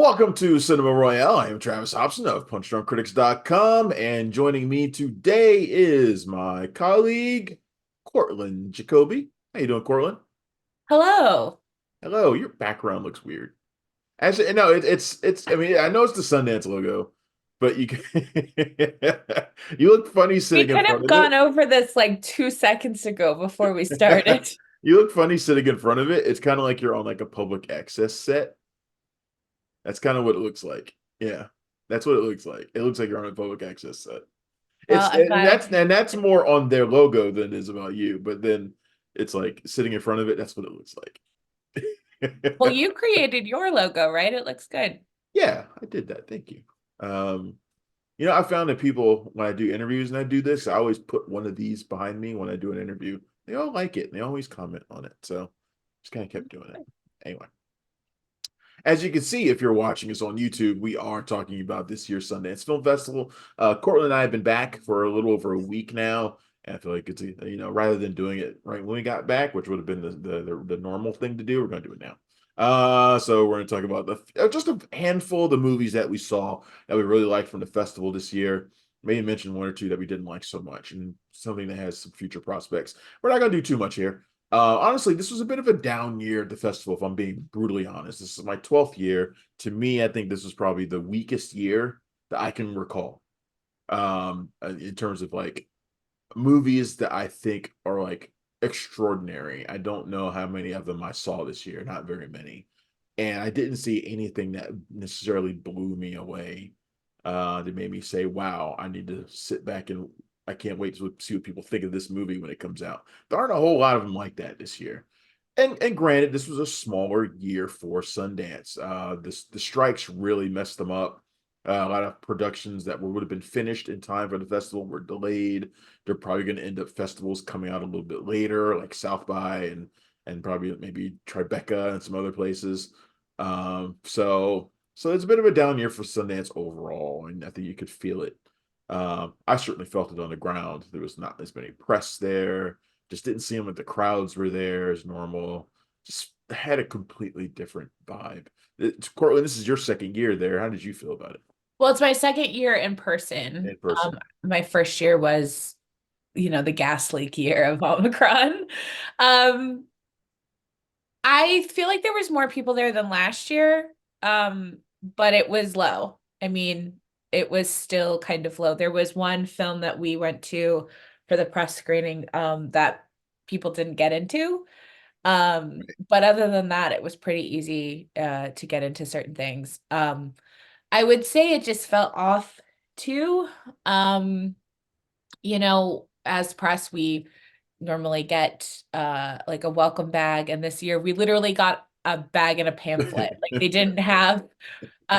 Welcome to Cinema Royale. I am Travis Hopson of PunchdrunkCritics.com, and joining me today is my colleague, Cortland Jacoby. How you doing, Cortland? Hello. Hello. Your background looks weird. Actually, no, it's. I mean, I know it's the Sundance logo, but you you look funny We sitting in could front have of it. gone over this like 2 seconds ago before we started. You look funny sitting in front of it. It's kind of like you're on like a public access set. That's kind of what it looks like. Yeah, that's what it looks like. It looks like you're on a public access set. Well, It's I'm and glad I that's could. and that's more on their logo than it is about you. But then it's like sitting in front of it. That's what it looks Well, like. you created your logo, right? It looks good. Yeah, I did that. Thank you. Um, I found that people when I do interviews and I do this, I always put one of these behind me when I do an interview. They all like it and they always comment on it. So just kind of kept doing it. Anyway. As you can see, if you're watching us on YouTube, we are talking about this year's Sundance Film Festival. Cortland and I have been back for a little over a week now, and I feel like it's rather than doing it right when we got back, which would have been the normal thing to do, we're going to do it now. So we're going to talk about just a handful of the movies that we saw that we really liked from the festival this year. Maybe mention one or two that we didn't like so much, and something that has some future prospects. We're not going to do too much here. Honestly, this was a bit of a down year at the festival, if I'm being brutally honest. This is my 12th year. To me, I think this was probably the weakest year that I can recall. In terms of like movies that I think are like extraordinary. I don't know how many of them I saw this year, not very many. And I didn't see anything that necessarily blew me away that made me say, wow, I need to sit back and I can't wait to see what people think of this movie when it comes out. There aren't a whole lot of them like that this year. And granted, this was a smaller year for Sundance. The strikes really messed them up. A lot of productions that would have been finished in time for the festival were delayed. They're probably going to end up festivals coming out a little bit later, like South by and probably maybe Tribeca and some other places. So it's a bit of a down year for Sundance overall, and I think you could feel it. I certainly felt it on the ground. There was not as many press there. Just didn't see them, like the crowds were there as normal. Just had a completely different vibe. Cortland, this is your second year there. How did you feel about it Well, it's my second year in person. in person? My first year was, the gas leak year of Omicron. Um, I feel like there was more people there than last year, but it was low. I mean, it was still kind of low. There was one film that we went to for the press screening, that people didn't get into. But other than that, it was pretty easy to get into certain things. I would say it just felt off too. As press, we normally get like a welcome bag, and this year we literally got a bag and a pamphlet. Like they didn't have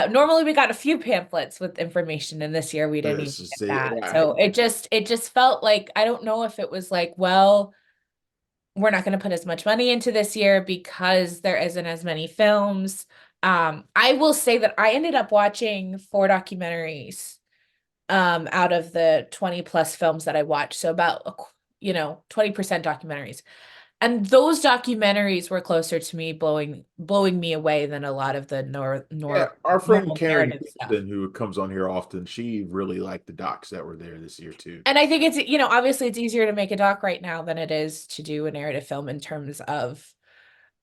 normally we got a few pamphlets with information, and this year we didn't even This is get it, that. right. So it just felt like I don't know if it was like, well, we're not going to put as much money into this year because there isn't as many films. I will say that I ended up watching 4 documentaries out of the 20 plus films that I watched. So about 20% documentaries. And those documentaries were closer to me blowing me away than a lot of the Yeah, our friend normal Karen narrative stuff. Houston, who comes on here often, she really liked the docs that were there this year too. And I think it's, obviously it's easier to make a doc right now than it is to do a narrative film in terms of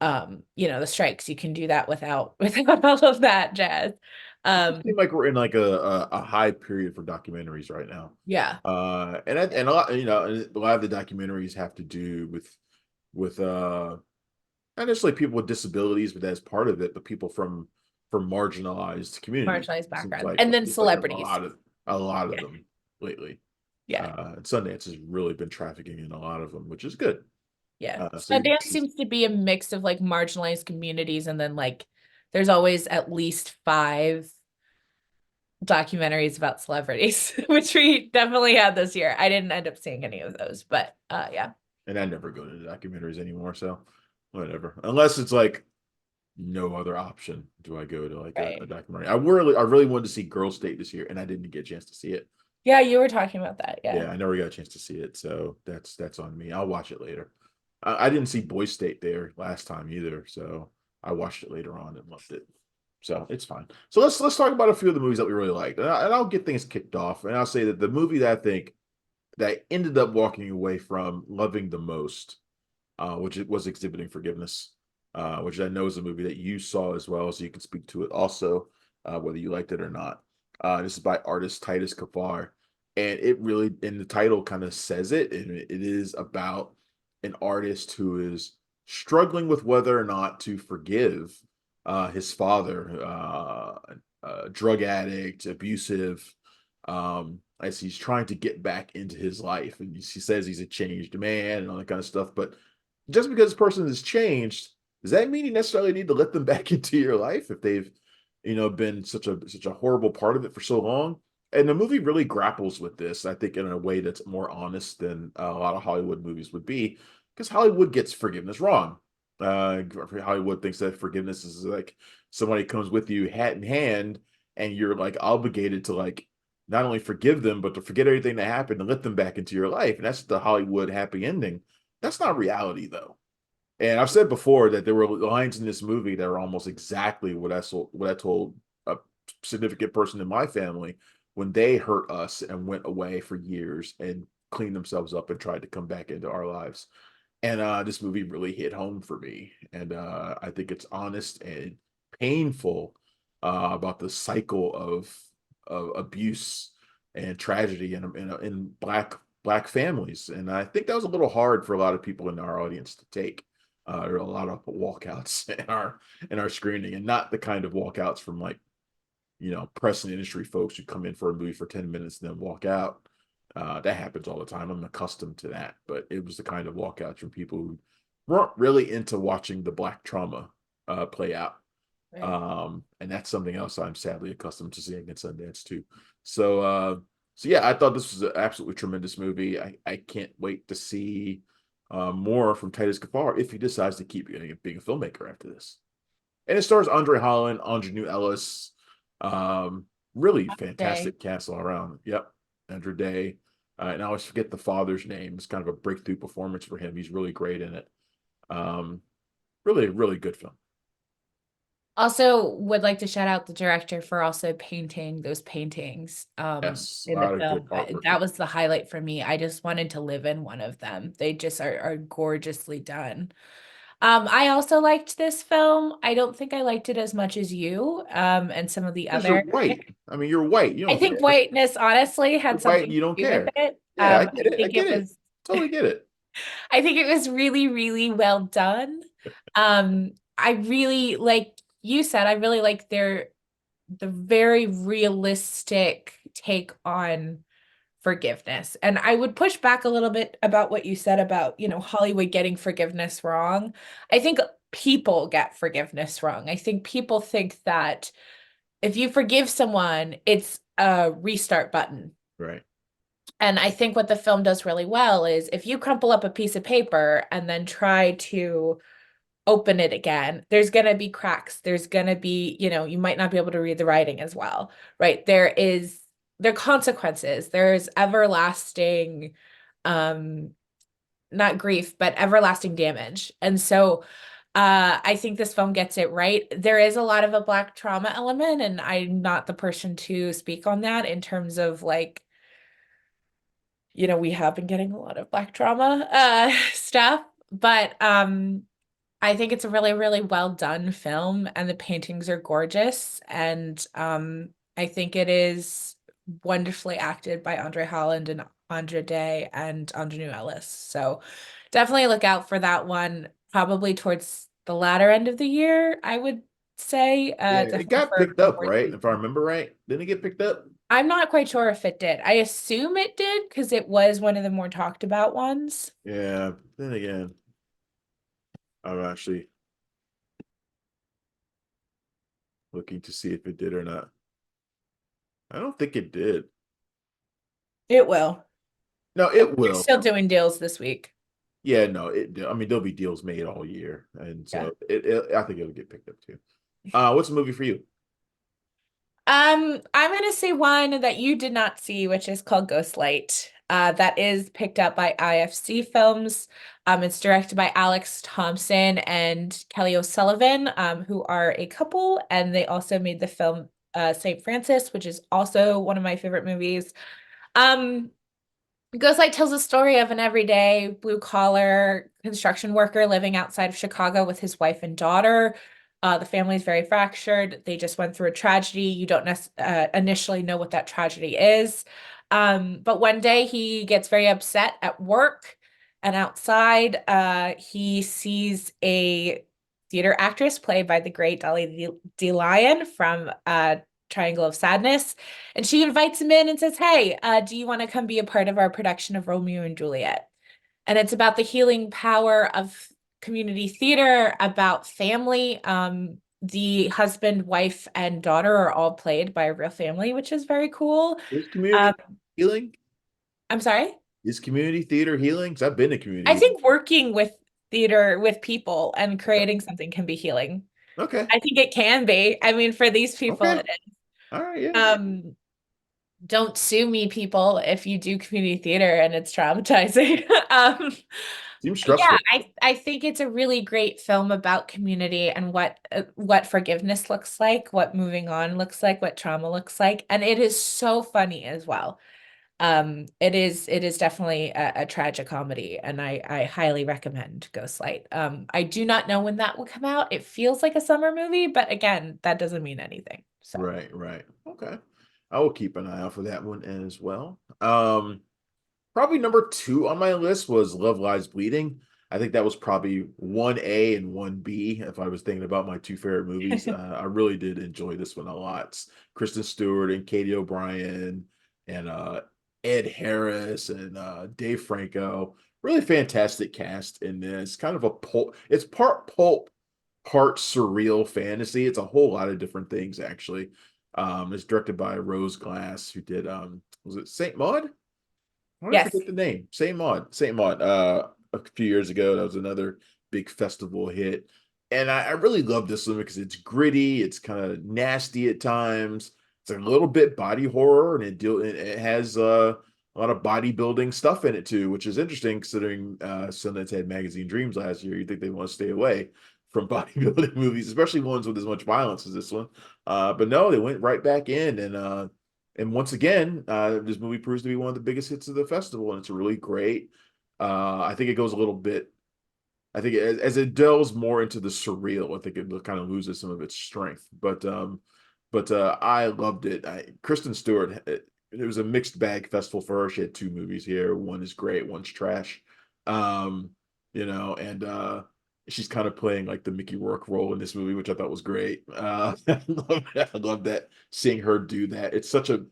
the strikes. You can do that without without all of that jazz. It just Um, seems like we're in like a high period for documentaries right now. yeah, And a lot, and a lot of the documentaries have to do with not necessarily people with disabilities, but that's part of it, but people from marginalized communities. marginalized Seems background. like And then seems like celebrities. a lot of Yeah. them lately. Yeah. And Sundance has really been trafficking in a lot of them, which is good. Yeah. So you're Sundance seems to be a mix of like marginalized communities, and then like there's always at least five documentaries about celebrities, which we definitely had this year. I didn't end up seeing any of those, but yeah. and I never go to the documentaries anymore, so whatever. Unless it's like no other option do I go to like a Right. documentary. I really wanted to see Girl State this year, and I didn't get a chance to see it. Yeah, you were talking about that. Yeah. Yeah, I never got a chance to see it, so that's on me. I'll watch it later. I didn't see Boy State there last time either, so I watched it later on and loved it. So it's fine. So let's talk about a few of the movies that we really liked, and I'll get things kicked off. And I'll say that the movie that I think that I ended up walking away from loving the most, which it was Exhibiting Forgiveness, which I know is a movie that you saw as well, so you can speak to it also, whether you liked it or not. This is by artist Titus Kaphar, and it really, in the title, kind of says it, and it is about an artist who is struggling with whether or not to forgive his father, a drug addict, abusive, as he's trying to get back into his life. And he says he's a changed man and all that kind of stuff. But just because this person has changed, does that mean you necessarily need to let them back into your life if they've, been such a horrible part of it for so long? And the movie really grapples with this, I think, in a way that's more honest than a lot of Hollywood movies would be, because Hollywood gets forgiveness wrong. Hollywood thinks that forgiveness is like somebody comes with you hat in hand, and you're like obligated to like not only forgive them, but to forget everything that happened and let them back into your life. And that's the Hollywood happy ending. That's not reality, though. And I've said before that there were lines in this movie that are almost exactly what I told a significant person in my family when they hurt us and went away for years and cleaned themselves up and tried to come back into our lives. And this movie really hit home for me. And I think it's honest and painful about the cycle of abuse and tragedy in black families. And I think that was a little hard for a lot of people in our audience to take. There are a lot of walkouts in our screening, and not the kind of walkouts from like press and industry folks who come in for a movie for 10 minutes and then walk out. That happens all the time. I'm accustomed to that, but it was the kind of walkouts from people who weren't really into watching the black trauma play out. Right. And that's something else I'm sadly accustomed to seeing at Sundance too. So yeah, I thought this was an absolutely tremendous movie. I can't wait to see more from Titus Kaphar if he decides to keep being a filmmaker after this. And it stars Andre Holland, Andrew Ellis, um, really Day. fantastic cast all around. Yep, Andrew Day, and I always forget the father's name. It's kind of a breakthrough performance for him. He's really great in it. Um, really, really good film. Also, would like to shout out the director for also painting those paintings Yes, a in the lot of good film. artwork in That it. was the highlight for me. I just wanted to live in one of them. They just are gorgeously done. I also liked this film. I don't think I liked it as much as you and some of the Because you're other. white. I mean, you're white. You I don't think care. whiteness honestly You're had white and something you to don't do with care. it. Yeah, I I get it. I think get it it. was Totally get it. I think it was really, really well done. I really like you said, I really like the very realistic take on forgiveness. And I would push back a little bit about what you said about, Hollywood getting forgiveness wrong. I think people get forgiveness wrong. I think people think that if you forgive someone, it's a restart button. Right. And I think what the film does really well is if you crumple up a piece of paper and then try to open it again, there's going to be cracks. There's going to be, you might not be able to read the writing as well, right? There are consequences. There's everlasting, um, not grief, but everlasting damage. And so I think this film gets it right. There is a lot of a black trauma element, and I'm not the person to speak on that in terms of like, we have been getting a lot of black trauma stuff, but I think it's a really, really well done film, and the paintings are gorgeous. And I think it is wonderfully acted by Andre Holland and Andra Day and Andrew Ellis. So definitely look out for that one, probably towards the latter end of the year, I would say. Yeah, it Definitely got for picked up, awards right? If I season. remember right, didn't it get picked up? I'm not quite sure if it did. I assume it did because it was one of the more talked about ones. Yeah. Then again, I'm actually looking to see if it did or not. I don't think it did. It will. No, They're it will. still doing deals this week. Yeah, no, I mean, there'll be deals made all year, and Yeah. so I think it'll get picked up too. What's the movie for you? I'm gonna say one that you did not see, which is called Ghostlight. that is picked up by IFC Films. It's directed by Alex Thompson and Kelly O'Sullivan, who are a couple, and they also made the film St. Francis, which is also one of my favorite movies. Um, Ghostlight tells a story of an everyday blue collar construction worker living outside of Chicago with his wife and daughter. The family is very fractured. They just went through a tragedy. You don't initially know what that tragedy is. But one day he gets very upset at work, and outside he sees a theater actress played by the great Dolly D. Lyon from Triangle of Sadness. And she invites him in and says, "Hey, do you want to come be a part of our production of Romeo and Juliet?" And it's about the healing power of community theater, about family. The husband, wife, and daughter are all played by a real family, which is very cool. Is Um, community healing? I'm sorry. Is community theater healing? Because I've been to I community. think working with theater with people and creating something can be healing. Okay. I think it can be. I mean, for these people, Okay. it is. All right. Yeah. Don't sue me, people, if you do community theater and it's traumatizing. Seems Yeah, stressful. I think it's a really great film about community and what forgiveness looks like, what moving on looks like, what trauma looks like, and it is so funny as well. It is definitely a tragic comedy, and I highly recommend Ghostlight. I do not know when that will come out. It feels like a summer movie, but again, that doesn't mean anything. So. Right. Right. Okay. I will keep an eye out for that one as well. Probably number two on my list was Love Lies Bleeding. I think that was probably 1A and 1B if I was thinking about my two favorite movies. I really did enjoy this one a lot. It's Kristen Stewart and Katie O'Brien and Ed Harris and Dave Franco. Really fantastic cast in this. Kind of a pulp, part surreal fantasy. It's a whole lot of different things actually. It's directed by Rose Glass, who did was it Saint Maud? I always Yes. forget the name. Saint Maud. Saint Maud. A few years ago, that was another big festival hit. And I really love this one because it's gritty, it's kind of nasty at times. It's a little bit body horror, and it has a lot of bodybuilding stuff in it too, which is interesting considering Sundance had Magazine Dreams last year. You think they want to stay away from bodybuilding movies, especially ones with as much violence as this one. But no, they went right back in, and once again, this movie proves to be one of the biggest hits of the festival, and it's really great. I think it goes a little bit. I think as it delves more into the surreal, I think it kind of loses some of its strength. But I loved it. Kristen Stewart. It was a mixed bag festival for her. She had two movies here. One is great. One's trash. Um, and she's kind of playing like the Mickey Rourke role in this movie, which I thought was great. I love that seeing her do that. It's such a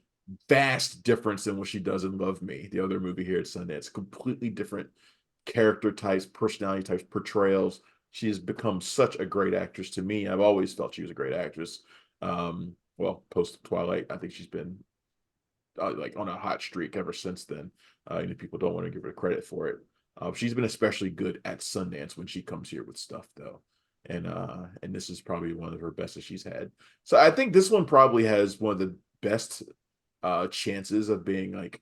vast difference than what she does in Love Me, the other movie here at Sundance. Completely different character types, personality types, portrayals. She has become such a great actress to me. I've always felt she was a great actress. Well, post Twilight, I think she's been like on a hot streak ever since then. People don't want to give her credit for it. She's been especially good at Sundance when she comes here with stuff, though, and this is probably one of her best that she's had. So I think this one probably has one of the best chances of being like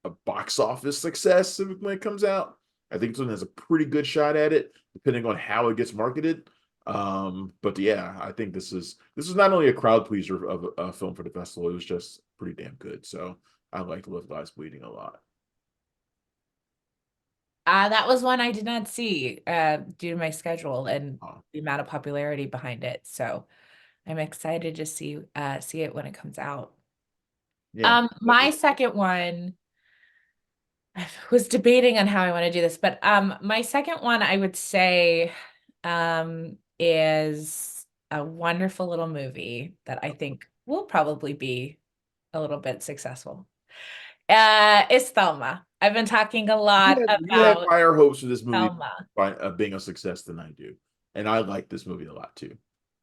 a box office success when it comes out. I think this one has a pretty good shot at it, depending on how it gets marketed. But yeah, I think this is not only a crowd pleaser of a film for the festival, it was just pretty damn good. So I liked Love Lies Bleeding a lot. That was one I did not see due to my schedule and Uh, the amount of popularity behind it. So I'm excited to see it when it comes out. yeah. My second one, I was debating on how I want to do this, but my second one I would say is a wonderful little movie that I think will probably be a little bit successful. It's Thelma. I've been talking a lot You have about higher hopes for this movie Thelma. being a success than I do, and I like this movie a lot too.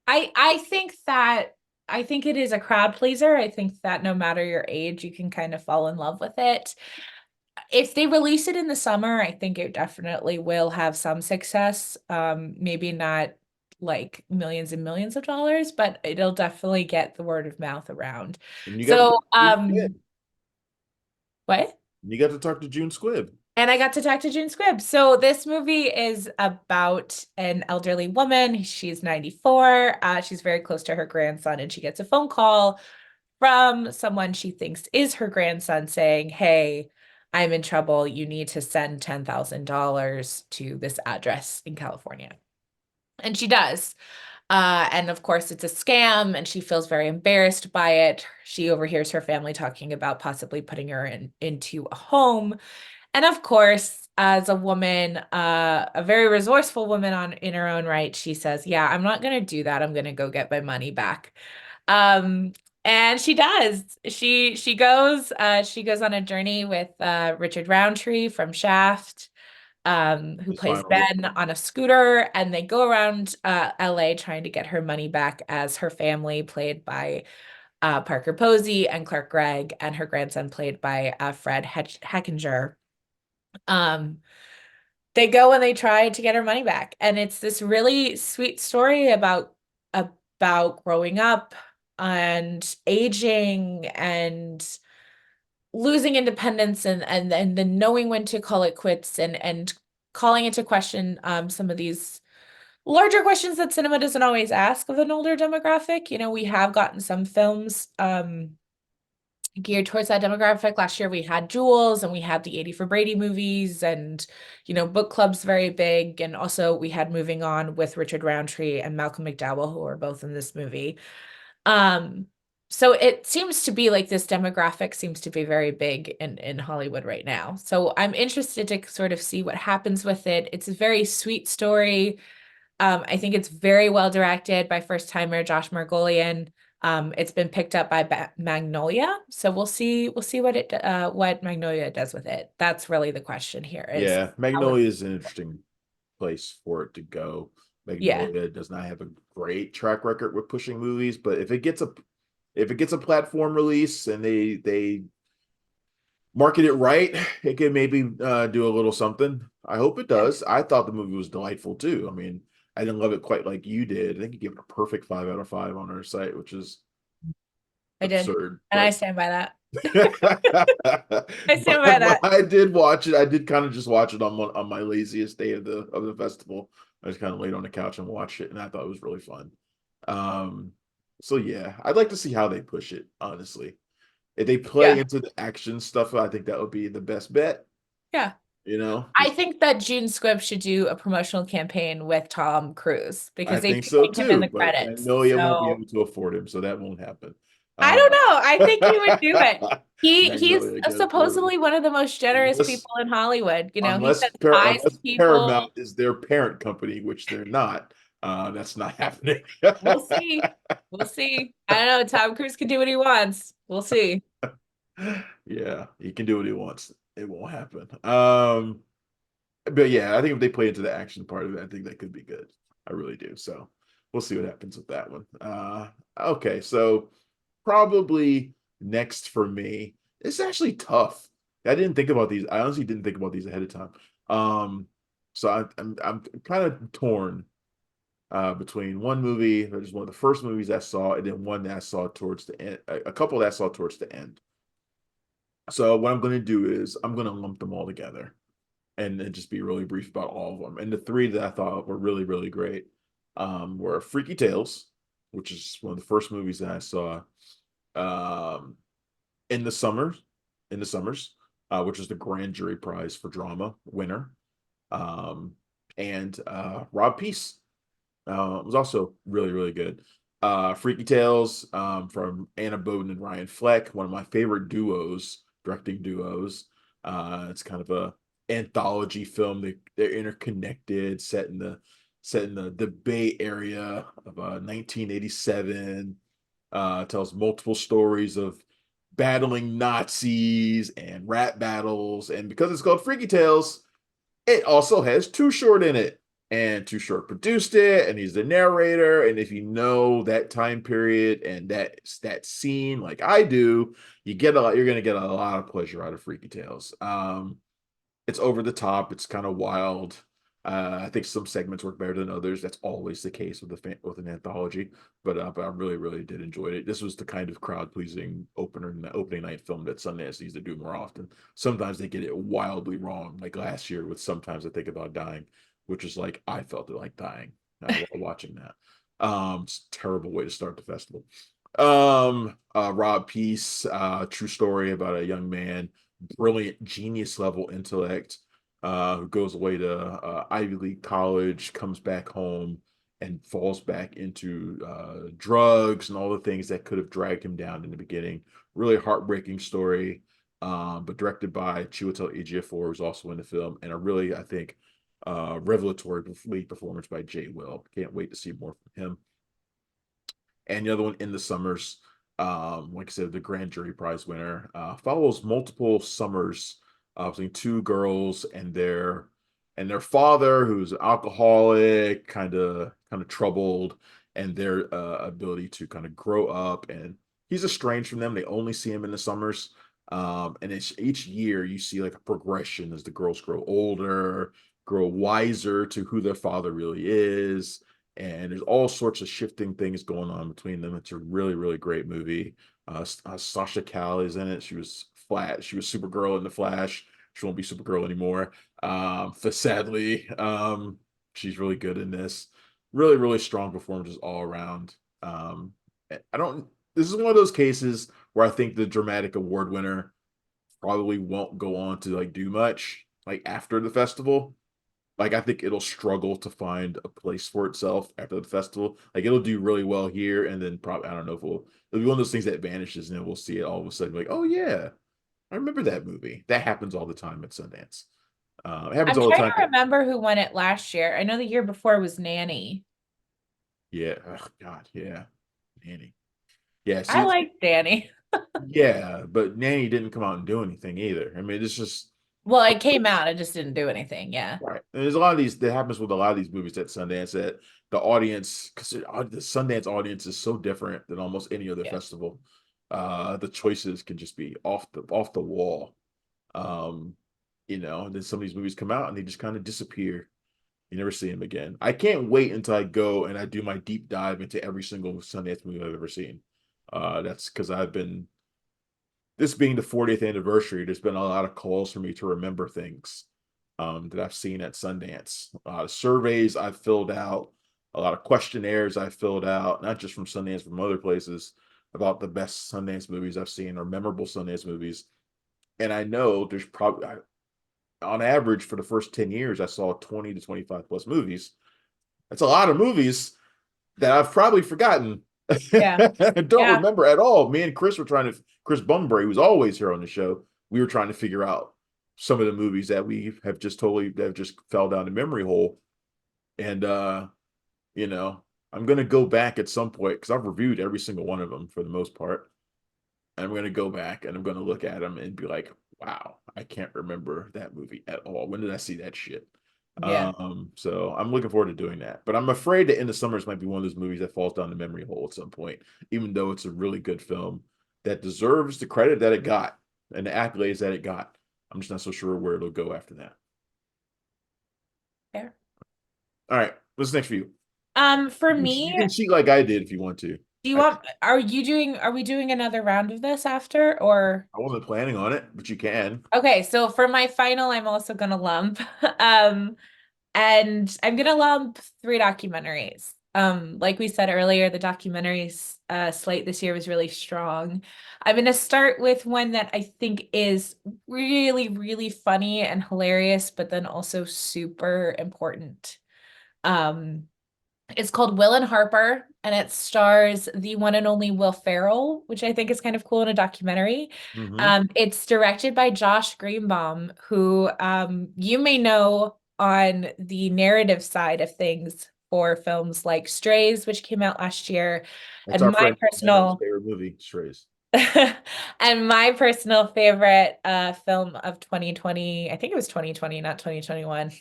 I think that I think it is a crowd pleaser. I think that no matter your age, you can kind of fall in love with it. If they release it in the summer, I think it definitely will have some success. Maybe not like millions and millions of dollars, but it'll definitely get the word of mouth around. And you got So, Kristen Stewart in. what? You got to talk to June Squibb. And I got to talk to June Squibb. So this movie is about an elderly woman. She's 94. She's very close to her grandson, and she gets a phone call from someone she thinks is her grandson saying, "Hey, I'm in trouble. You need to send $10,000 to this address in California." And she does. And of course, it's a scam, and she feels very embarrassed by it. She overhears her family talking about possibly putting her into a home. And of course, as a woman, a very resourceful woman in her own right, she says, "Yeah, I'm not going to do that. I'm going to go get my money back." Um, and she does. She goes on a journey with Richard Roundtree from Shaft, who His plays final role. Ben on a scooter, and they go around LA trying to get her money back as her family, played by Parker Posey and Clark Gregg, and her grandson, played by Fred Heckinger. Um, they go and they try to get her money back, and it's this really sweet story about growing up and aging and losing independence, and then knowing when to call it quits, and calling into question some of these larger questions that cinema doesn't always ask of an older demographic. We have gotten some films geared towards that demographic. Last year we had Jules, and we had the 80 for Brady movies, and book club's very big, and also we had Moving On with Richard Roundtree and Malcolm McDowell, who are both in this movie. Um, so it seems to be like this demographic seems to be very big in Hollywood right now. So I'm interested to sort of see what happens with it. It's a very sweet story. I think it's very well directed by first timer Josh Margolian. It's been picked up by Magnolia, so we'll see what Magnolia does with it. That's really the question here is Yeah, how it, Magnolia is an interesting place for it to go. yeah, Magnolia does not have a great track record with pushing movies, but if it gets a platform release and they market it right, it can maybe do a little something. I hope it yeah, does. I thought the movie was delightful too. I mean, I didn't love it quite like you did. I think you gave it a perfect 5 out of 5 on our site, which is I did. absurd. And I But stand by that. I stand by but that. I did watch it. I did kind of just watch it on my laziest day of the festival. I just kind of laid on the couch and watched it, and I thought it was really fun. Um, so yeah, I'd like to see how they push it, honestly. If they play Yeah. into the action stuff, I think that would be the best bet, Yeah. I Just think that June Squibb should do a promotional campaign with Tom Cruise I because they think do so thank him in too, the but credits. Magnolia won't be So able to afford him, so that won't happen. I Uh, don't know. I think he would do it. He's Magnolia get afford him. supposedly one of the most generous Unless people in Hollywood. He unless sends pies to unless people. Paramount is their parent company, which they're not, that's not happening. We'll see. We'll see. I don't know. Tom Cruise can do what he wants. We'll see. Yeah, he can do what he wants. It won't happen. But yeah, I think if they play into the action part of it, I think that could be good. I really do. So we'll see what happens with that one. Okay, so probably next for me, it's actually tough. I didn't think about these. I honestly didn't think about these ahead of time. So I'm kind of torn between one movie, that is one of the first movies I saw, and then one that I saw towards the end, a couple that I saw towards the end. So what I'm going to do is I'm going to lump them all together and just be really brief about all of them. And the three that I thought were really, really great were Freaky Tales, which is one of the first movies that I saw um, in the summer, in the summers, which is the Grand Jury Prize for Drama winner. Um, and Rob Peace was also really, really good. Freaky Tales from Anna Boden and Ryan Fleck, one of my favorite duos, directing duos. It's kind of a anthology film. They're interconnected, set in the Bay Area of 1987. Tells multiple stories of battling Nazis and rap battles, and because it's called Freaky Tales, it also has Too Short in it, and Too Short produced it, and he's the narrator. And if you know that time period and that scene like I do, you're gonna get a lot of pleasure out of Freaky Tales. It's over the top, it's kind of wild. I think some segments work better than others. That's always the case with with an anthology. But I really, really did enjoy it. This was the kind of crowd pleasing opening night film that Sundance needs to do more often. Sometimes they get it wildly wrong, like last year with Sometimes I Think About Dying, which is like I felt it like dying while watching that. It's a terrible way to start the festival. Rob Peace, true story about a young man, brilliant genius level intellect, who goes away to Ivy League college, comes back home, and falls back into drugs and all the things that could have dragged him down in the beginning. Really heartbreaking story, but directed by Chiwetel Ejiofor, who's also in the film, and a really, I think, revelatory lead performance by Jay Will. Can't wait to see more from him. And the other one, In the Summers, like I said, the grand jury prize winner, follows multiple summers between two girls and their father, who's an alcoholic, kind of troubled, and their ability to kind of grow up. And he's estranged from them. They only see him in the summers. And it's each year you see like a progression as the girls grow older, grow wiser to who their father really is, and there's all sorts of shifting things going on between them. It's a really, really great movie. Sasha Cal is in it. She was Flat. She was Supergirl in the Flash. She won't be Supergirl anymore. But sadly, she's really good in this. Really, really strong performances all around. I don't. This is one of those cases where I think the dramatic award winner probably won't go on to like do much like after the festival. Like I think it'll struggle to find a place for itself after the festival. Like it'll do really well here, and then probably I don't know if it'll be one of those things that vanishes, and then we'll see it all of a sudden like, oh yeah, I remember that movie. That happens all the time at Sundance. It happens I'm all the trying time. to remember who won it last year. I know the year before was Nanny. Yeah. Oh, God. Yeah. Nanny. Yeah. I See, like Danny. yeah, but Nanny didn't come out and do anything either. I mean, it's just Well, it came out, it just didn't do anything. Yeah. right. And there's a lot of these that happens with a lot of these movies at Sundance that the audience, because the Sundance audience is so different than almost any other Yeah. festival. The choices can just be off the wall. Um, and then some of these movies come out and they just kind of disappear. You never see them again. I can't wait until I go and I do my deep dive into every single Sundance movie I've ever seen. That's because this being the 40th anniversary, there's been a lot of calls for me to remember things that I've seen at Sundance. A lot of surveys I've filled out, a lot of questionnaires I filled out, not just from Sundance, from other places, about the best Sundance movies I've seen or memorable Sundance movies. And I know there's probably, on average, for the first 10 years, I saw 20 to 25 plus movies. That's a lot of movies that I've probably forgotten. Yeah. I don't Yeah. remember at all. Me and Chris were trying to, Chris Bunbury, who's always here on the show, we were trying to figure out some of the movies that we have just totally, that have just fell down the memory hole. And, you know, I'm going to go back at some point because I've reviewed every single one of them for the most part. And I'm going to go back and I'm going to look at them and be like, wow, I can't remember that movie at all. When did I see that shit? Yeah. So I'm looking forward to doing that. But I'm afraid that In the Summers might be one of those movies that falls down the memory hole at some point, even though it's a really good film that deserves the credit that it got and the accolades that it got. I'm just not so sure where it'll go after that. Fair. All right, what's next for you? For You me, can cheat like I did if you want to. do you I, want, are we doing another round of this after or? I wasn't planning on it, but you can. Okay, so for my final, I'm also gonna lump. Um, and I'm gonna lump three documentaries. Like we said earlier, the documentaries slate this year was really strong. I'm gonna start with one that I think is really, really funny and hilarious, but then also super important. Um, it's called Will and Harper, and it stars the one and only Will Ferrell, which I think is kind of cool in a documentary. Mm-hmm. It's directed by Josh Greenbaum, who you may know on the narrative side of things for films like Strays, which came out last year, That's and our my friend Hannah's personal favorite movie, Strays. and my personal favorite film of 2020, I think it was 2020, not 2021,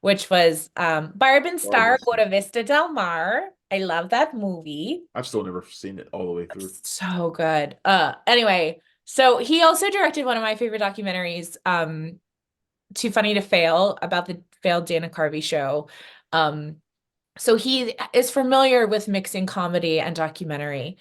which was Barb and Star Marvelous. Boda Vista Del Mar. I love that movie. I've still never seen it all the way through. So good. Anyway, so he also directed one of my favorite documentaries, Too Funny to Fail, about the failed Dana Carvey show. Um, so he is familiar with mixing comedy and documentary.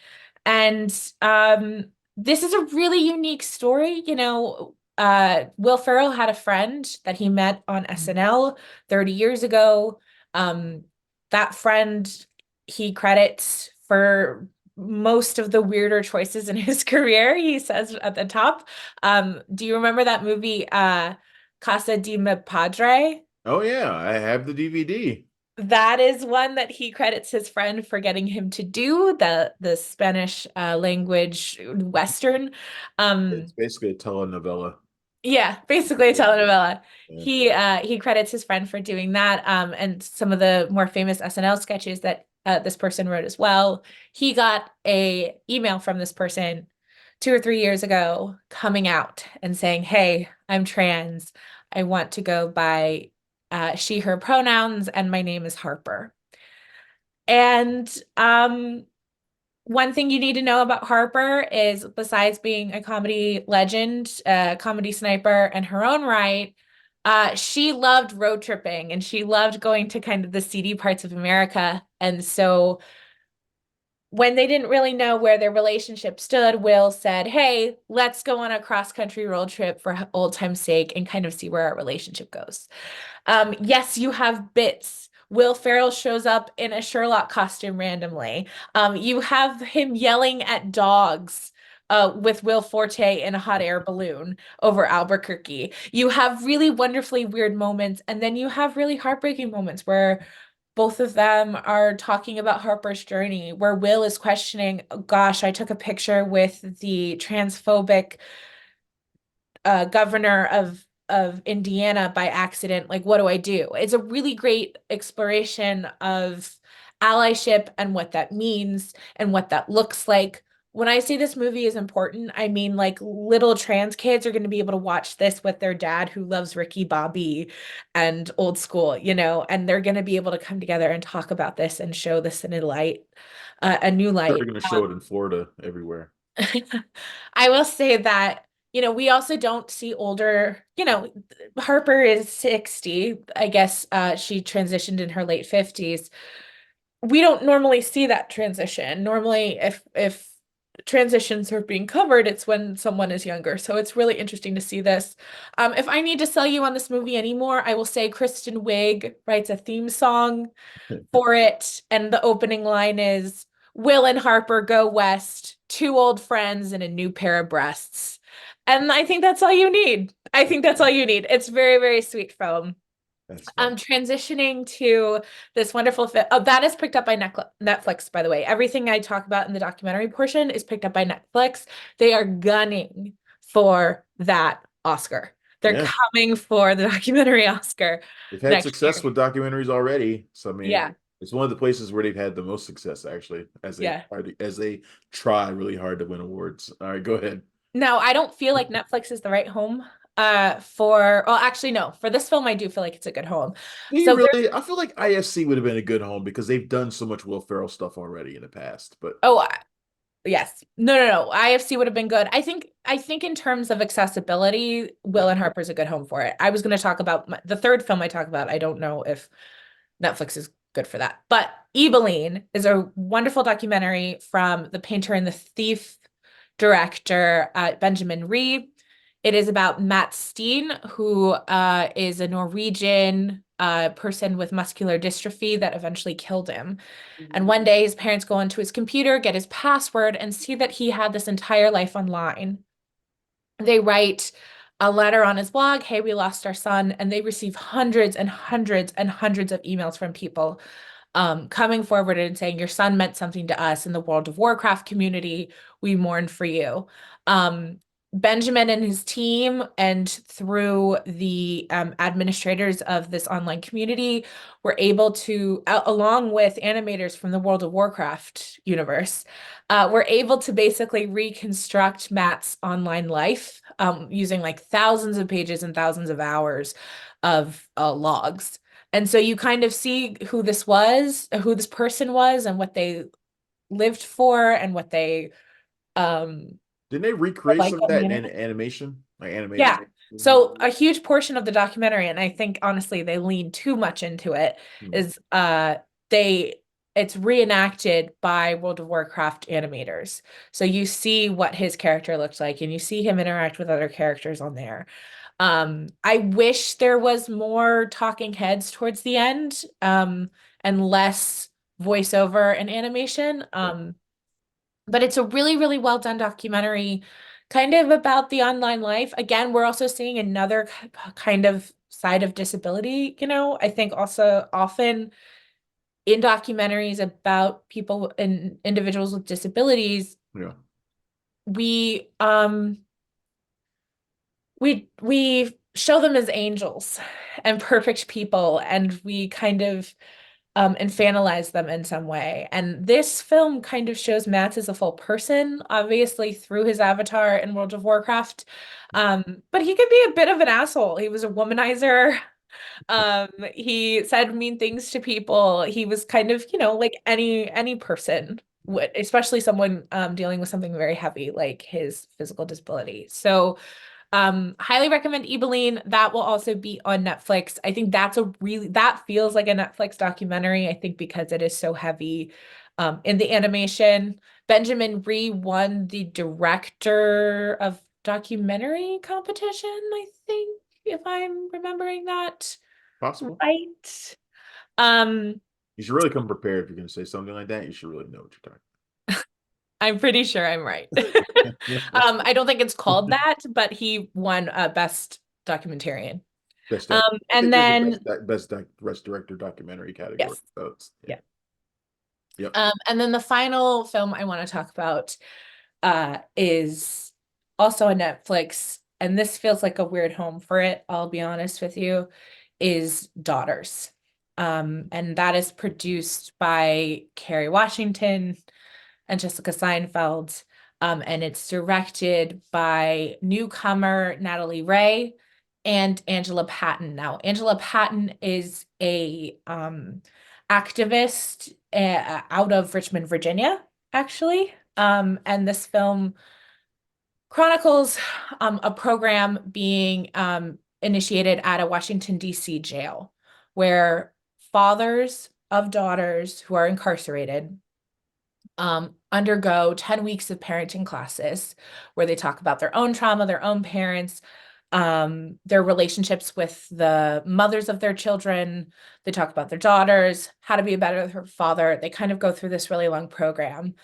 And this is a really unique story. Will Ferrell had a friend that he met on SNL 30 years ago. Um, that friend he credits for most of the weirder choices in his career, he says at the top. Do you remember that movie, Casa de Mi Padre? Oh yeah, I have the DVD. That is one that he credits his friend for getting him to do, the Spanish language Western. It's Um, basically a telenovela. yeah, basically a telenovela. Yeah. He credits his friend for doing that, and some of the more famous SNL sketches that this person wrote as well. He got a email from this person 2 or 3 years ago coming out and saying, "Hey, I'm trans. I want to go by she, her pronouns, and my name is Harper." And one thing you need to know about Harper is, besides being a comedy legend, a comedy sniper in her own right, she loved road tripping and she loved going to kind of the seedy parts of America. And so when they didn't really know where their relationship stood, Will said, "Hey, let's go on a cross-country road trip for old time's sake and kind of see where our relationship goes." Yes, you have bits. Will Ferrell shows up in a Sherlock costume randomly. You have him yelling at dogs with Will Forte in a hot air balloon over Albuquerque. You have really wonderfully weird moments, and then you have really heartbreaking moments where both of them are talking about Harper's journey, where Will is questioning, "Oh, gosh, I took a picture with the transphobic governor of Indiana by accident. Like, what do I do?" It's a really great exploration of allyship and what that means and what that looks like. When I say this movie is important, I mean like little trans kids are going to be able to watch this with their dad who loves Ricky Bobby and old school, and they're going to be able to come together and talk about this and show this in a new They're light. going to show it in Florida everywhere. I will say that, we also don't see older, Harper is 60. I guess she transitioned in her late 50s. We don't normally see that transition. Normally, if transitions are being covered, it's when someone is younger. So it's really interesting to see this. If I need to sell you on this movie anymore, I will say Kristen Wiig writes a theme song for it, and the opening line is, "Will and Harper go west, two old friends and a new pair of breasts." And I think that's all you need. I think that's all you need. It's very, very sweet film. That's I'm funny. transitioning to this wonderful film. Oh, that is picked up by Netflix, by the way. Everything I talk about in the documentary portion is picked up by Netflix. They are gunning for that Oscar. They're Yeah. coming for the documentary Oscar They've had next success year. with documentaries already. So I mean, Yeah, it's one of the places where they've had the most success actually, yeah. as they try really hard to win awards. All right, go ahead. No, I don't feel like Netflix is the right home well, actually no, for this film I do feel like it's a good home. Do you So there's really? I feel like IFC would have been a good home because they've done so much Will Ferrell stuff already in the past. But oh yes. No, no, no. IFC would have been good. I think in terms of accessibility, Will yeah, and Harper's a good home for it. I was going to talk about the third film I talk about. I don't know if Netflix is good for that. But Eveline is a wonderful documentary from The Painter and the Thief director, Benjamin Ree. It is about Matt Steen, who is a Norwegian person with muscular dystrophy that eventually killed him. And one day his parents go onto his computer, get his password, and see that he had this entire life online. They write a letter on his blog, "Hey, we lost our son," and they receive hundreds and hundreds and hundreds of emails from people coming forward and saying, "Your son meant something to us in the World of Warcraft community. We mourn for you." Um, Benjamin and his team, and through the administrators of this online community, were able to, along with animators from the World of Warcraft universe, were able to basically reconstruct Matt's online life using like thousands of pages and thousands of hours of logs. And so you kind of see who this person was, and what they lived for, and what they um didn't they recreate like some of on the that in internet. animation, like animated Yeah. thing? So a huge portion of the documentary, and I think honestly they lean too much into it, Hmm. is they it's reenacted by World of Warcraft animators. So you see what his character looks like and you see him interact with other characters on there. I wish there was more talking heads towards the end, and less voiceover and animation. Yeah. But it's a really, really well done documentary, kind of about the online life. Again, we're also seeing another kind of side of disability, I think also often in documentaries about people and individuals with disabilities, Yeah. we we show them as angels and perfect people, and we kind of infantilize them in some way. And this film kind of shows Matt as a full person, obviously through his avatar in World of Warcraft. But he could be a bit of an asshole. He was a womanizer. He said mean things to people. He was kind of, like any person would, especially someone dealing with something very heavy like his physical disability. So highly recommend Ebeline. That will also be on Netflix. I think that feels like a Netflix documentary, I think because it is so heavy in the animation. Benjamin Ree won the director of documentary competition, I think, if I'm remembering that Possible. right. Um, You should really come prepared if you're going to say something like that. You should really know what you're I'm pretty sure I'm right. talking. I don't think it's called that, but he won Best Documentarian. Best doc. I And think there's a then best director documentary category. yes, So it's, yeah. yeah. Yep. And then the final film I want to talk about is also on Netflix, and this feels like a weird home for it, I'll be honest with you, is Daughters. And that is produced by Kerry Washington and Jessica Seinfeld. And it's directed by newcomer Natalie Ray and Angela Patton. Now, Angela Patton is a activist out of Richmond, Virginia, actually. And this film chronicles a program being initiated at a Washington, D.C. jail where fathers of daughters who are incarcerated undergo 10 weeks of parenting classes where they talk about their own trauma, their own parents, their relationships with the mothers of their children. They talk about their daughters, how to be a better father. They kind of go through this really long program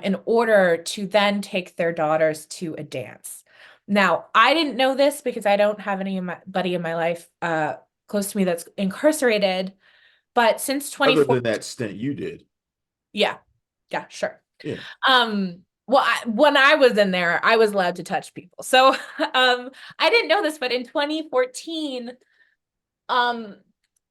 in order to then take their daughters to a dance. Now, I didn't know this because I don't have anybody in my life close to me that's incarcerated, but since Other than 2014, that stint you did. yeah, yeah, sure. Yeah. Well, when I was in there, I was allowed to touch people. So, I didn't know this, but in 2014, um,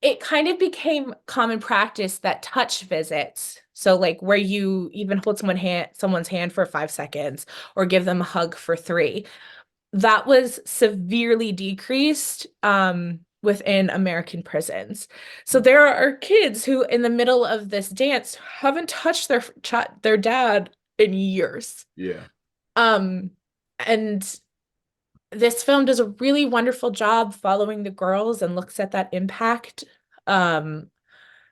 it kind of became common practice that touch visits, so like where you even hold someone's hand for 5 seconds or give them a hug for three, that was severely decreased within American prisons. So there are kids who, in the middle of this dance, haven't touched their dad in years. Yeah. Um, and this film does a really wonderful job following the girls and looks at that impact. Um,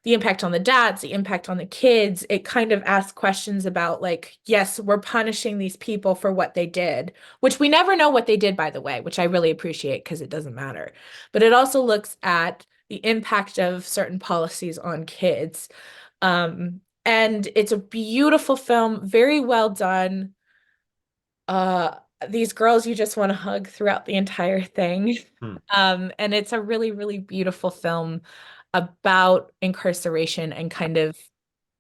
the impact on the dads, the impact on the kids. It kind of asks questions about, like, yes, we're punishing these people for what they did, which we never know what they did, by the way, which I really appreciate because it doesn't matter. But it also looks at the impact of certain policies on kids. And it's a beautiful film, very well done. Uh, these girls you just want to hug throughout the entire thing. Hmm. And it's a really, really beautiful film about incarceration and kind of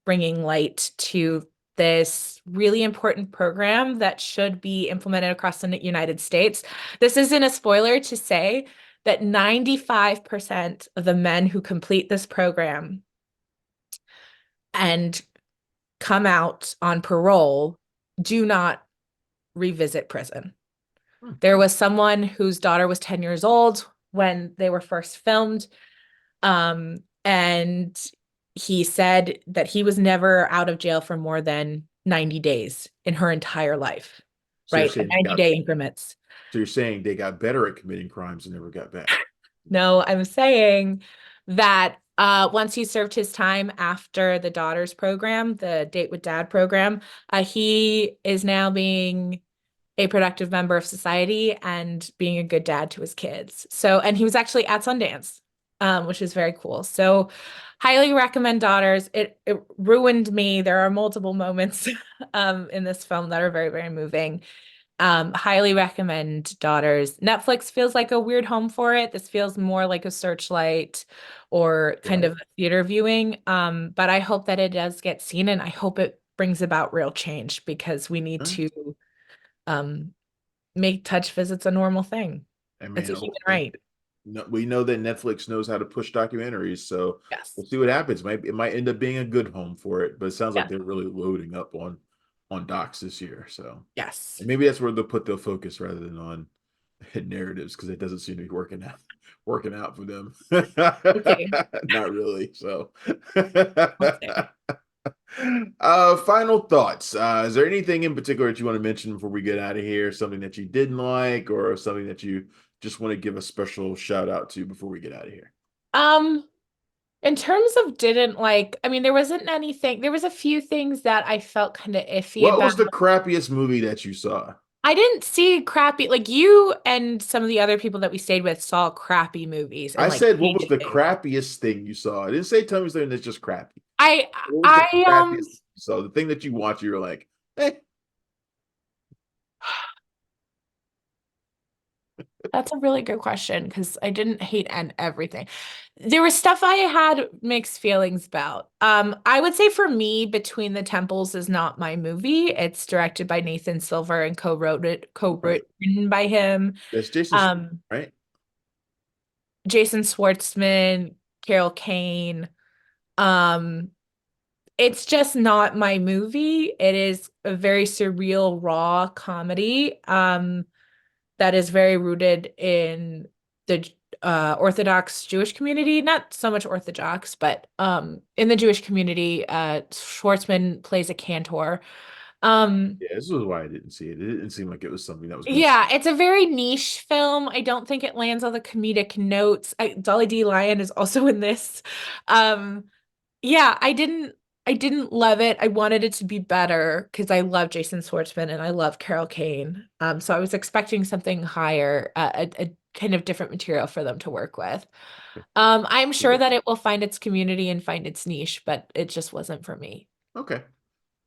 bringing light to this really important program that should be implemented across the United States. This isn't a spoiler to say that 95% of the men who complete this program and come out on parole do not revisit prison. Hmm. There was someone whose daughter was 10 years old when they were first filmed. And he said that he was never out of jail for more than 90 days in her entire life. So you're right? The saying they 90-day increments. so you're saying they got better at committing crimes and never got back. No, I'm saying that once he served his time after the daughter's program, the Date with Dad program, he is now being a productive member of society and being a good dad to his kids. So, and he was actually at Sundance, which is very cool. So, highly recommend Daughters. It ruined me. There are multiple moments in this film that are very, very moving. Highly recommend Daughters. Netflix feels like a weird home for it. This feels more like a Searchlight or kind Right. of a theater viewing. But I hope that it does get seen and I hope it brings about real change because we need Huh? to um, make touch visits a normal thing. I It's mean, a human right. no, we know that Netflix knows how to push documentaries, so Yes. we'll see what happens. It might end up being a good home for it, but it sounds like Yes. they're really loading up on docs this year. So Yes. and maybe that's where they'll put their focus rather than on narratives because it doesn't seem to be working out for them. We'll see. Not really. So We'll see. final thoughts. Is there anything in particular that you want to mention before we get out of here? Something that you didn't like or something that you just want to give a special shout out to before we get out of here? Um, in terms of didn't like, I mean, there wasn't anything, there was a few things that I felt kind of iffy What about. was the crappiest movie that you saw? I didn't see crappy, like you and some of the other people that we stayed with saw crappy movies and I like said, what was hated the things. crappiest thing you saw? I didn't say tell me something that's just crappy. I, What was the I, crappiest thing you saw? The thing that you watch, you were like, eh. that's a really good question because I didn't hate and everything. There was stuff I had mixed feelings about. I would say for me, Between the Temples is not my movie. It's directed by Nathan Silver and Right. co-written by him. That's Jason, Um, right? Jason Schwartzman, Carol Kane. Um, it's just not my movie. It is a very surreal, raw comedy. That is very rooted in the Orthodox Jewish community. Not so much Orthodox, but in the Jewish community, Schwartzman plays a cantor. Um, Yeah, this is why I didn't see it. It didn't seem like it was something that was going to. yeah, it's a very niche film. I don't think it lands on the comedic notes. Dolly D. Lyon is also in this. Um, yeah, I didn't love it. I wanted it to be better because I love Jason Schwartzman and I love Carol Kane. So I was expecting something higher, a kind of different material for them to work with. I'm sure that it will find its community and find its niche, but it just wasn't for me. Okay.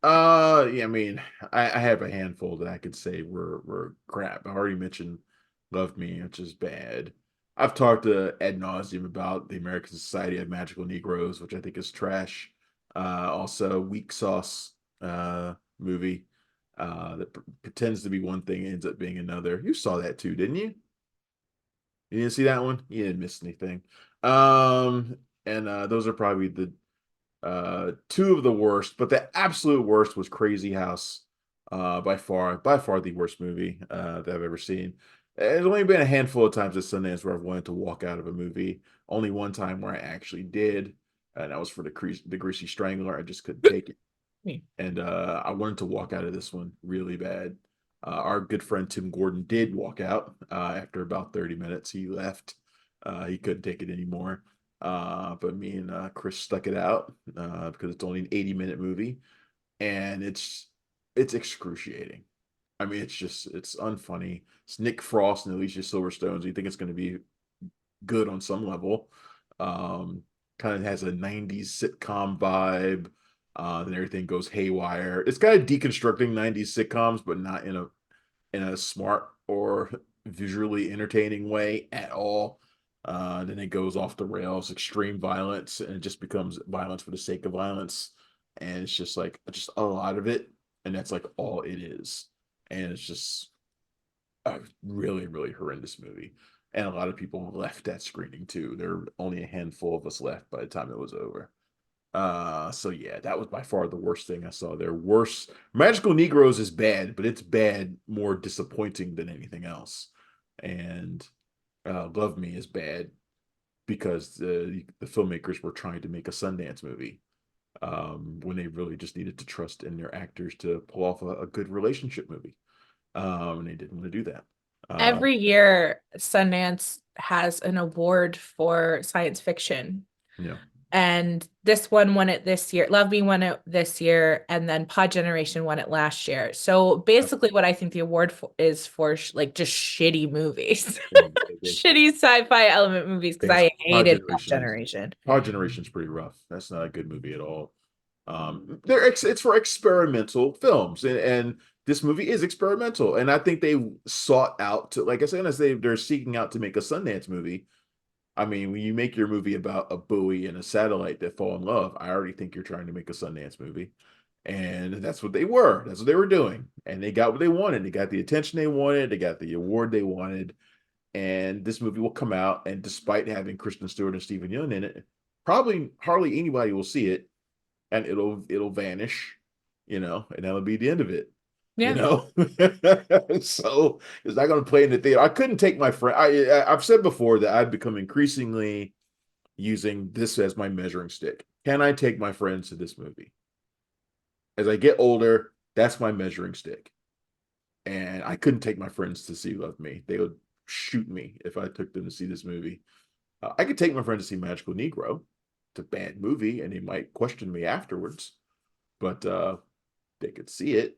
Yeah, I mean, I have a handful that I could say were crap. I already mentioned Love Me, which is bad. I've talked to ad nauseum about the American Society of Magical Negroes, which I think is trash. Also, Weak Sauce movie that pretends to be one thing ends up being another. You saw that too, didn't you? You didn't see that one? You didn't miss anything. And those are probably the two of the worst, but the absolute worst was Crazy House. By far the worst movie that I've ever seen. There's only been a handful of times at Sundance where I've wanted to walk out of a movie. Only one time where I actually did, and that was for the Greasy Strangler. I just couldn't take it, Me. and I wanted to walk out of this one really bad. Our good friend Tim Gordon did walk out after about 30 minutes. He left. He couldn't take it anymore. But me and Chris stuck it out because it's only an 80-minute movie, and it's excruciating. I mean, it's unfunny. It's Nick Frost and Alicia Silverstone. So you think it's going to be good on some level. Um, Kind of has a 90s sitcom vibe. Then everything goes haywire. It's kind of deconstructing 90s sitcoms, but not in a smart or visually entertaining way at all. Then it goes off the rails, extreme violence, and it just becomes violence for the sake of violence. And it's just like just a lot of it, and that's like all it is. And it's just a really, really horrendous movie. And a lot of people left that screening too. There were only a handful of us left by the time it was over. So yeah, that was by far the worst thing I saw there. Worse, Magical Negroes is bad, but it's bad, more disappointing than anything else. And Love Me is bad because the filmmakers were trying to make a Sundance movie when they really just needed to trust in their actors to pull off a good relationship movie. And they didn't want to do that. Every year, Sundance has an award for science fiction. Yeah. And this one won it this year. Love Me won it this year, and then Pod Generation won it last year. So basically, what I think the award for is for like just shitty movies, shitty sci-fi element movies. Because Things I Pod hated Pod Generation. Generation. Pod Generation's pretty rough. That's not a good movie at all. It's for experimental films, and this movie is experimental. And I think they sought out to, like I said, as they're seeking out to make a Sundance movie. I mean, when you make your movie about a buoy and a satellite that fall in love, I already think you're trying to make a Sundance movie. And that's what they were. That's what they were doing. And they got what they wanted. They got the attention they wanted. They got the award they wanted. And this movie will come out. And despite having Kristen Stewart and Stephen Yeun in it, probably hardly anybody will see it. And it'll vanish, and that'll be the end of it. Yeah. So it's not going to play in the theater. I couldn't take my friend. I've said before that I've become increasingly using this as my measuring stick. Can I take my friends to this movie? As I get older, that's my measuring stick. And I couldn't take my friends to see Love Me. They would shoot me if I took them to see this movie. I could take my friends to see Magical Negro. It's a bad movie, and they might question me afterwards. But they could see it.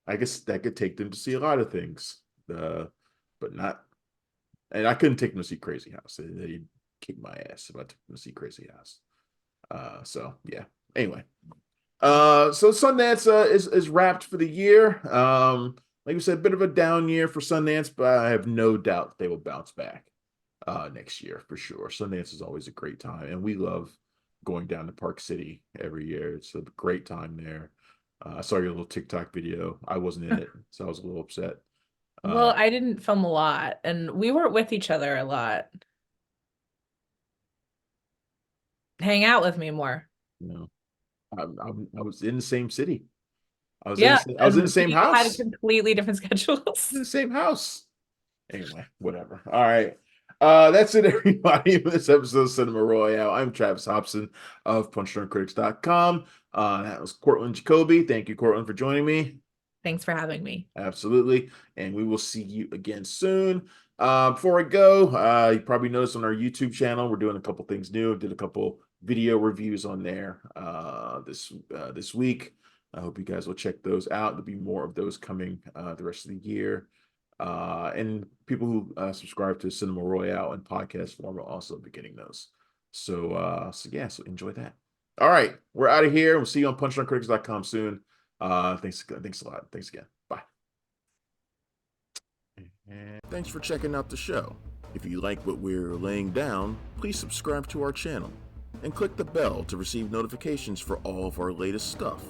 I guess that could take them to see a lot of things, but not. And I couldn't take them to see Crazy House. They'd kick my ass if I took them to see Crazy House. So yeah. Anyway, so Sundance is wrapped for the year. Like we said, a bit of a down year for Sundance, but I have no doubt they will bounce back next year for sure. Sundance is always a great time, and we love going down to Park City every year. It's a great time there. I saw your little TikTok video. I wasn't in it, so I was a little upset. Well, I didn't film a lot, and we weren't with each other a lot. Hang out with me more. I was in the same city. I was Yeah, I was in the and same we had house. completely different schedules. In the same house. Anyway, whatever. All right. That's it, everybody, for this episode of Cinema Royale. I'm Travis Hopson of PunchdrunkCritics.com. That was Cortland Jacoby. Thank you, Cortland, for joining me. Thanks for having me. Absolutely. And we will see you again soon. Before I go, you probably noticed on our YouTube channel, we're doing a couple things new. Did a couple video reviews on there this week. I hope you guys will check those out. There'll be more of those coming the rest of the year. And people who subscribe to Cinema Royale and podcast form will also be getting those. So so enjoy that. All right, we're out of here. We'll see you on PunchdrunkCritics.com soon. Thanks a lot. Thanks again. Bye. And thanks for checking out the show. If you like what we're laying down, please subscribe to our channel and click the bell to receive notifications for all of our latest stuff.